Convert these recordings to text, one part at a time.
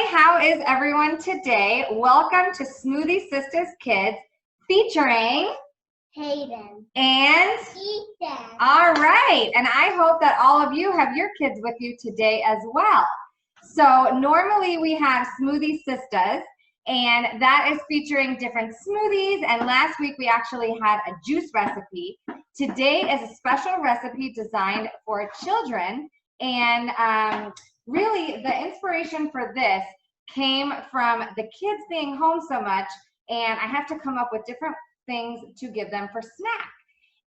how is everyone today? Welcome to Smoothie Sisters Kids featuring Hayden and Ethan. All right, and I hope that all of you have your kids with you today as well. So normally we have Smoothie Sisters, and that is featuring different smoothies, and last week we actually had a juice recipe. Today is a special recipe designed for children, and really the inspiration for this came from the kids being home so much, and I have to come up with different things to give them for snack.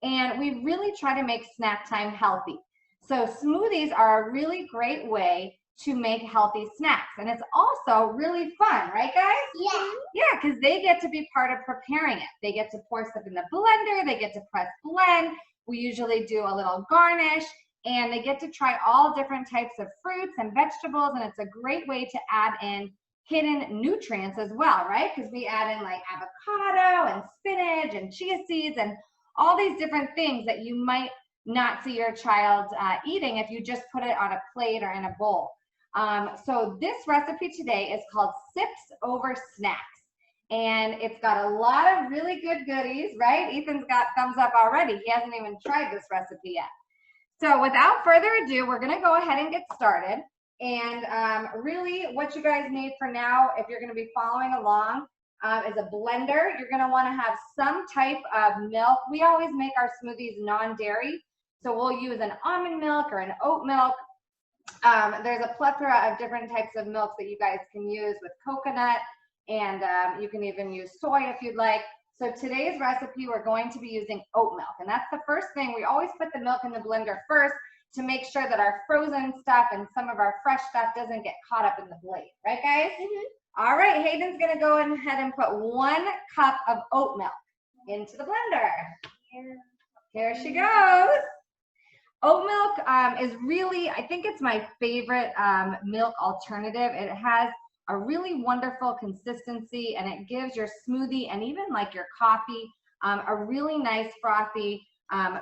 And we really try to make snack time healthy. So smoothies are a really great way to make healthy snacks. And it's also really fun, right guys? Yeah. Yeah, because they get to be part of preparing it. They get to pour stuff in the blender, they get to press blend. We usually do a little garnish, and they get to try all different types of fruits and vegetables, and it's a great way to add in hidden nutrients as well, right? Because we add in like avocado and spinach and chia seeds and all these different things that you might not see your child eating if you just put it on a plate or in a bowl. So this recipe today is called Sips Over Snacks. And it's got a lot of really good goodies, right? Ethan's got thumbs up already. He hasn't even tried this recipe yet. So without further ado, we're gonna go ahead and get started. And really what you guys need for now, if you're gonna be following along, is a blender. You're gonna wanna have some type of milk. We always make our smoothies non-dairy. So we'll use an almond milk or an oat milk. There's a plethora of different types of milks that you guys can use with coconut, and you can even use soy if you'd like. So today's recipe, we're going to be using oat milk, and that's the first thing. We always put the milk in the blender first to make sure that our frozen stuff and some of our fresh stuff doesn't get caught up in the blade, right guys? Mm-hmm. All right, Hayden's gonna go ahead and put 1 cup of oat milk into the blender. Here she goes. Oat milk is really, I think it's my favorite milk alternative. It has a really wonderful consistency, and it gives your smoothie and even like your coffee a really nice frothy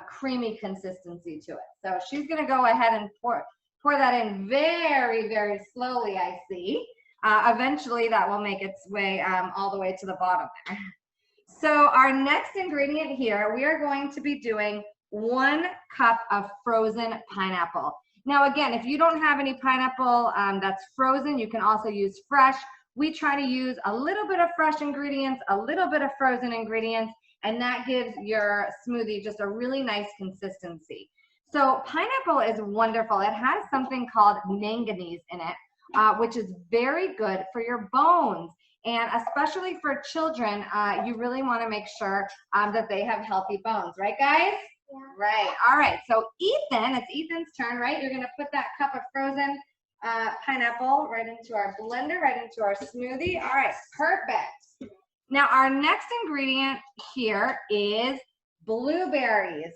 creamy consistency to it. So she's gonna go ahead and pour that in very, very slowly, I see. Eventually that will make its way all the way to the bottom there. So our next ingredient here, we are going to be doing 1 cup of frozen pineapple. Now again, if you don't have any pineapple that's frozen, you can also use fresh. We try to use a little bit of fresh ingredients, a little bit of frozen ingredients, and that gives your smoothie just a really nice consistency. So pineapple is wonderful. It has something called manganese in it, which is very good for your bones. And especially for children, you really want to make sure that they have healthy bones, right guys? Yeah. Right. All right. So Ethan, it's Ethan's turn, right? You're going to put that cup of frozen pineapple right into our blender, right into our smoothie. All right. Perfect. Now our next ingredient here is blueberries.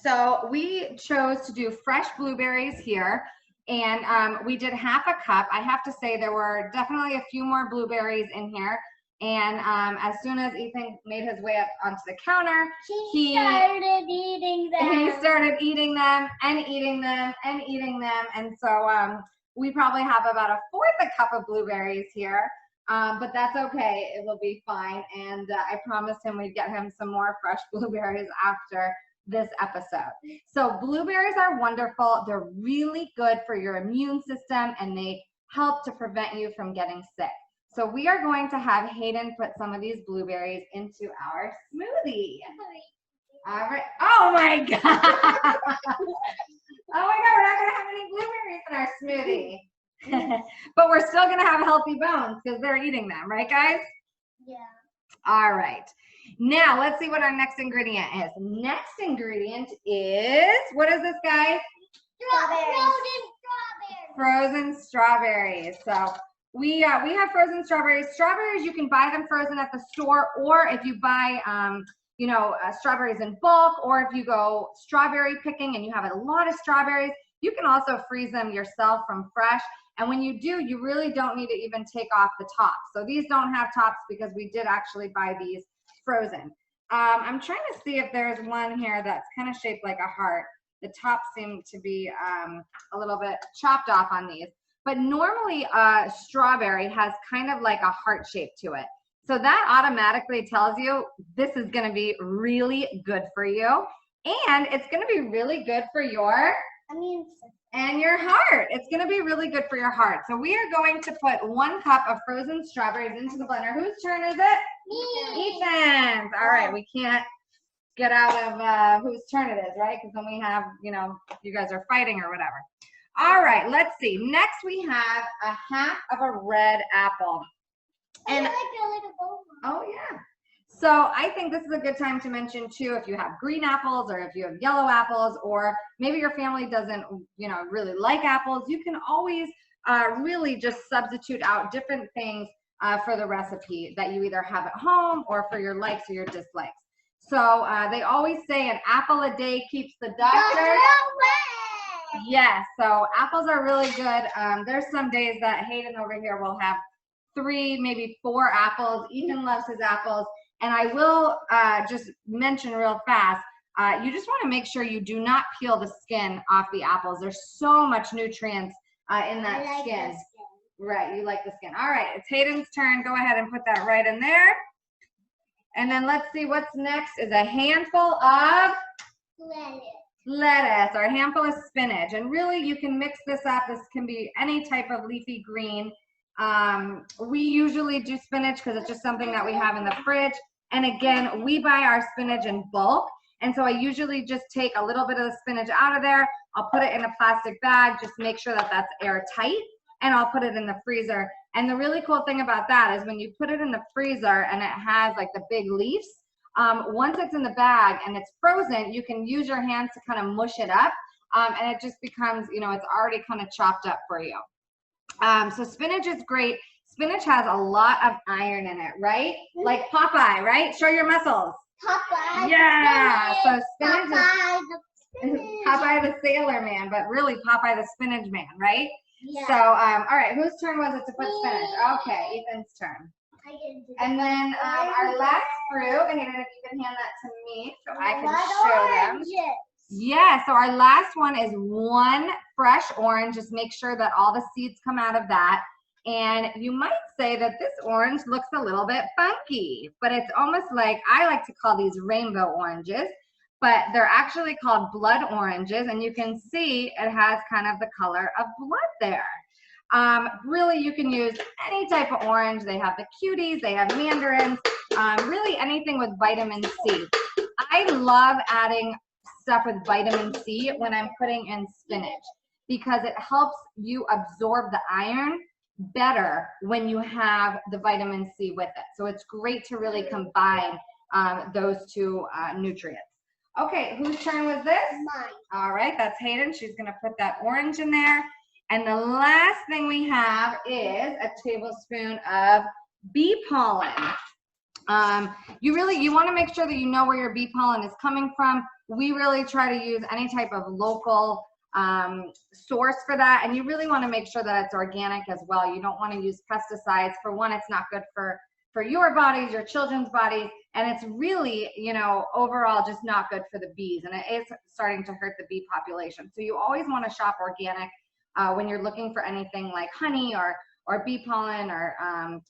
So we chose to do fresh blueberries here, and we did half a cup. I have to say there were definitely a few more blueberries in here. And as soon as Ethan made his way up onto the counter, he started eating them. He started eating them and eating them and eating them. And so we probably have about 1/4 cup of blueberries here, but that's okay. It will be fine. And I promised him we'd get him some more fresh blueberries after this episode. So blueberries are wonderful. They're really good for your immune system, and they help to prevent you from getting sick. So we are going to have Hayden put some of these blueberries into our smoothie. All right. Oh my God. Oh my God, we're not gonna have any blueberries in our smoothie. But we're still gonna have healthy bones because they're eating them, right guys? Yeah. All right. Now let's see what our next ingredient is. Next ingredient is, what is this, guys? Frozen strawberries. So we have frozen strawberries. Strawberries, you can buy them frozen at the store, or if you buy strawberries in bulk, or if you go strawberry picking and you have a lot of strawberries, you can also freeze them yourself from fresh. And when you do, you really don't need to even take off the top. So these don't have tops because we did actually buy these frozen. I'm trying to see if there's one here that's kind of shaped like a heart. The tops seem to be a little bit chopped off on these. but normally strawberry has kind of like a heart shape to it. So that automatically tells you this is going to be really good for you. And it's going to be really good for your and your heart. It's going to be really good for your heart. So we are going to put 1 cup of frozen strawberries into the blender. Whose turn is it? Me. Ethan's. All right, we can't get out of whose turn it is, right? Because then we have, you know, you guys are fighting or whatever. All right, let's see. Next we have a half of a red apple. And oh yeah. So I think this is a good time to mention too, if you have green apples or if you have yellow apples, or maybe your family doesn't, you know, really like apples, you can always really just substitute out different things for the recipe that you either have at home or for your likes or your dislikes. So they always say an apple a day keeps the doctor away. Yes, so apples are really good. There's some days that Hayden over here will have 3, maybe 4 apples. Ethan loves his apples. And I will just mention real fast, you just want to make sure you do not peel the skin off the apples. There's so much nutrients in that skin. Right, you like the skin. All right, it's Hayden's turn. Go ahead and put that right in there. And then let's see what's next is a handful of lettuce or a handful of spinach. And really you can mix this up. This can be any type of leafy green. We usually do spinach because it's just something that we have in the fridge. And again, we buy our spinach in bulk. And so I usually just take a little bit of the spinach out of there. I'll put it in a plastic bag, just make sure that that's airtight, and I'll put it in the freezer. And the really cool thing about that is when you put it in the freezer and it has like the big leaves, once it's in the bag and it's frozen, you can use your hands to kind of mush it up. And it just becomes, you know, it's already kind of chopped up for you. So spinach is great. Spinach has a lot of iron in it, right? Like Popeye, right? Show your muscles. Popeye. Yeah. So spinach is Popeye the sailor man, but really Popeye the spinach man, right? Yeah. So, all right, whose turn was it to put spinach? Okay, Ethan's turn. And then our last fruit, Hayden, if you can hand that to me so I can show them. Yeah, so our last one is 1 fresh orange. Just make sure that all the seeds come out of that. And you might say that this orange looks a little bit funky, but it's almost like, I like to call these rainbow oranges, but they're actually called blood oranges. And you can see it has kind of the color of blood there. Really, you can use any type of orange. They have the cuties, they have mandarins, really anything with vitamin C. I love adding stuff with vitamin C when I'm putting in spinach because it helps you absorb the iron better when you have the vitamin C with it. So it's great to really combine those 2 nutrients. Okay, whose turn was this? Mine. All right, that's Hayden. She's gonna put that orange in there. And the last thing we have is a tablespoon of bee pollen. You want to make sure that you know where your bee pollen is coming from. We really try to use any type of local source for that, and you really want to make sure that it's organic as well. You don't want to use pesticides. For one, it's not good for your bodies, your children's bodies, and it's really, you know, overall just not good for the bees, and it is starting to hurt the bee population. So you always want to shop organic when you're looking for anything like honey or bee pollen or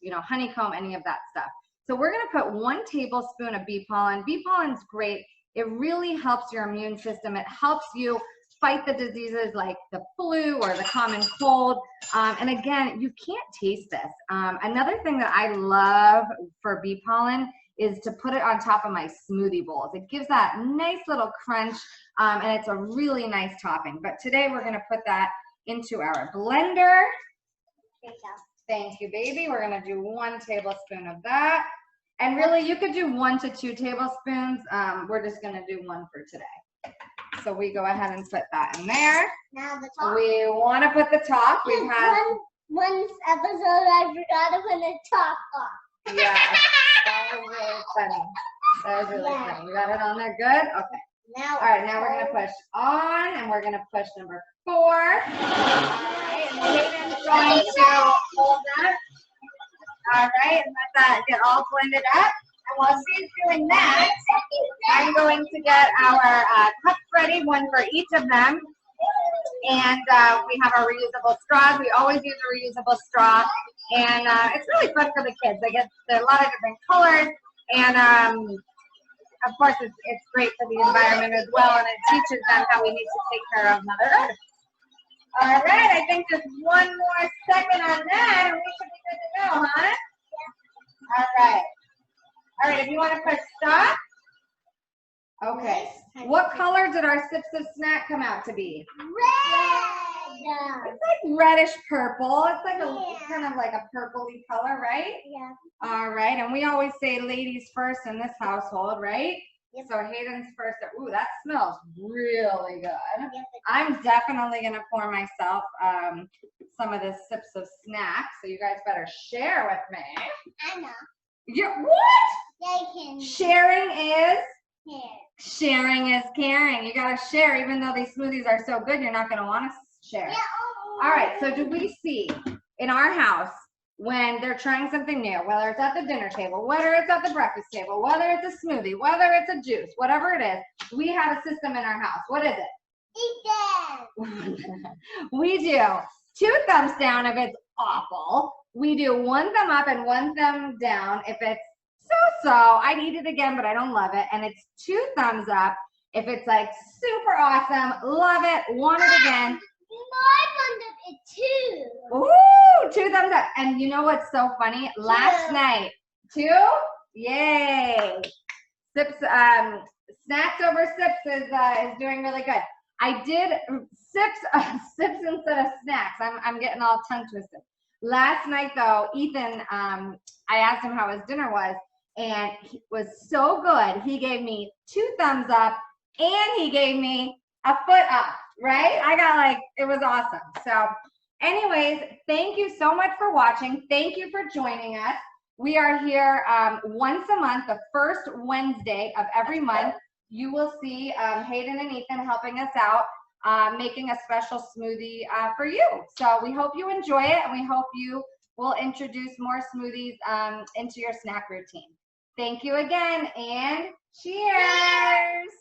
you know, honeycomb, any of that stuff. So we're going to put 1 tablespoon of bee pollen. Bee pollen's great. It really helps your immune system. It helps you fight the diseases like the flu or the common cold. And again, you can't taste this. Another thing that I love for bee pollen is to put it on top of my smoothie bowls. It gives that nice little crunch, and it's a really nice topping. But today we're going to put that into our blender. Thank you, baby. We're going to do 1 tablespoon of that. And really, you could do 1 to 2 tablespoons. We're just going to do 1 for today. So we go ahead and put that in there. Now the top. We want to put the top. We've had one episode I forgot to put the top on. Yeah, that was really funny. That was really funny. You got it on there good? Okay. Now, all right, now we're going to push on, and we're going to push number 4. All right, and Hayden's going to hold that. All right, and let that get all blended up. And while she's doing that, I'm going to get our cups ready, 1 for each of them. And we have our reusable straws. We always use a reusable straw. And it's really fun for the kids. There are a lot of different colors. And of course, it's great for the environment as well. And it teaches them how we need to take care of Mother Earth. All right, I think just one more second on that, and we should be good to go, huh? Yeah. All right. All right, if you want to press stop. Okay. What color did our Sips of Snack come out to be? Red. It's like reddish purple. It's like kind of like a purpley color, right? Yeah. All right, and we always say ladies first in this household, right? Yep. So Hayden's first. Ooh, that smells really good. Yep. I'm definitely gonna pour myself some of this Sips of Snack. So you guys better share with me. I know. What? They can Sharing is? share. Sharing is caring. You gotta share, even though these smoothies are so good, you're not gonna want to share. Yeah. All right, so do we see in our house when they're trying something new, whether it's at the dinner table, whether it's at the breakfast table, whether it's a smoothie, whether it's a juice, whatever it is, we have a system in our house. What is it? Eat them. We do 2 thumbs down if it's awful. We do 1 thumb up and 1 thumb down if it's so-so. I'd eat it again, but I don't love it. And it's 2 thumbs up if it's like super awesome, love it, want it again. My one did it too. Ooh, 2 thumbs up. And you know what's so funny? Last night, 2? Yay. Sips, Snacks over Sips is doing really good. I did Sips instead of snacks. I'm getting all tongue twisted. Last night though, Ethan, I asked him how his dinner was, and it was so good. He gave me 2 thumbs up, and he gave me a foot up, right? I got like, it was awesome. So anyways, thank you so much for watching. Thank you for joining us. We are here once a month, the first Wednesday of every month. You will see Hayden and Ethan helping us out, making a special smoothie for you. So we hope you enjoy it, and we hope you will introduce more smoothies into your snack routine. Thank you again, and cheers!